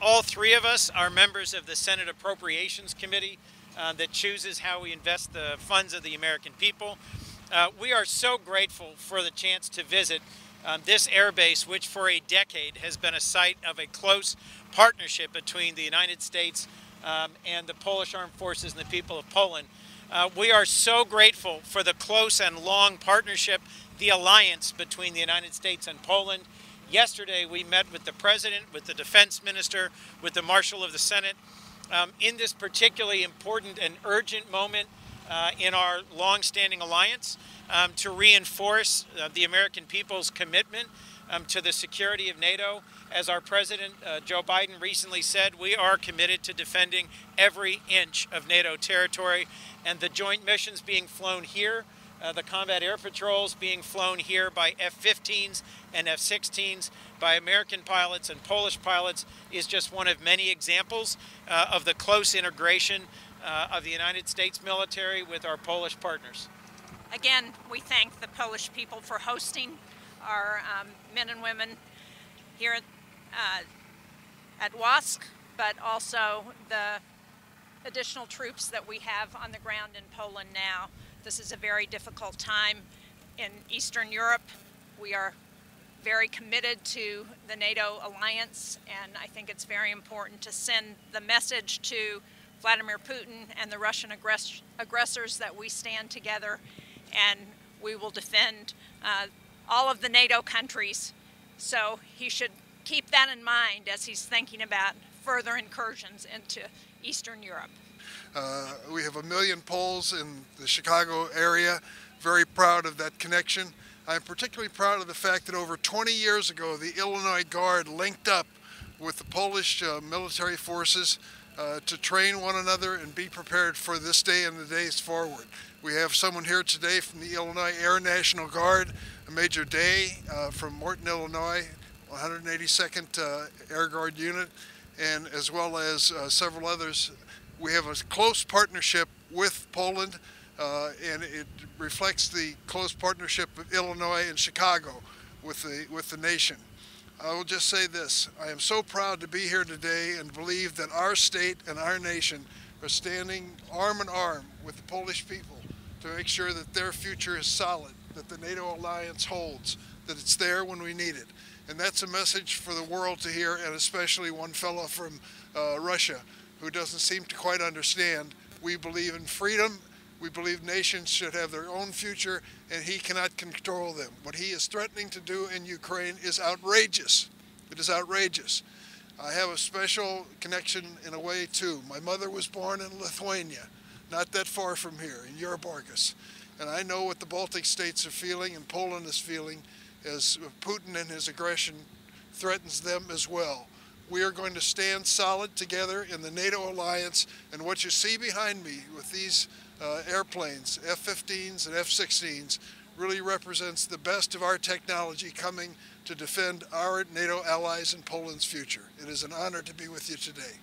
All three of us are members of the Senate Appropriations Committee that chooses how we invest the funds of the American people. We are so grateful for the chance to visit this air base, which for a decade has been a site of a close partnership between the United States and the Polish Armed Forces and the people of Poland. We are so grateful for the close and long partnership, the alliance between the United States and Poland. Yesterday we met with the President, with the Defense Minister, with the Marshal of the Senate in this particularly important and urgent moment in our long-standing alliance to reinforce the American people's commitment to the security of NATO. As our President Joe Biden recently said, we are committed to defending every inch of NATO territory, and the joint missions being flown here, the combat air patrols being flown here by F-15s and F-16s by American pilots and Polish pilots is just one of many examples of the close integration of the United States military with our Polish partners. Again, we thank the Polish people for hosting our men and women here at WASC, but also the additional troops that we have on the ground in Poland now. This is a very difficult time in Eastern Europe. We are very committed to the NATO alliance, and I think it's very important to send the message to Vladimir Putin and the Russian aggressors that we stand together and we will defend all of the NATO countries. So he should keep that in mind as he's thinking about further incursions into Eastern Europe. We have 1 million Poles in the Chicago area. Very proud of that connection. I'm particularly proud of the fact that over 20 years ago, the Illinois Guard linked up with the Polish military forces to train one another and be prepared for this day and the days forward. We have someone here today from the Illinois Air National Guard, Major Day from Morton, Illinois, 182nd Air Guard Unit, and as well as several others. We have a close partnership with Poland, and it reflects the close partnership of Illinois and Chicago with the nation. I will just say this: I am so proud to be here today and believe that our state and our nation are standing arm in arm with the Polish people to make sure that their future is solid, that the NATO alliance holds, that it's there when we need it. And that's a message for the world to hear, and especially one fellow from Russia who doesn't seem to quite understand. We believe in freedom. We believe nations should have their own future, and he cannot control them. What he is threatening to do in Ukraine is outrageous. It is outrageous. I have a special connection in a way too. My mother was born in Lithuania, not that far from here, in Jurbarkas. And I know what the Baltic states are feeling and Poland is feeling as Putin and his aggression threatens them as well. We are going to stand solid together in the NATO alliance, and what you see behind me with these airplanes, F-15s and F-16s, really represents the best of our technology coming to defend our NATO allies and Poland's future. It is an honor to be with you today.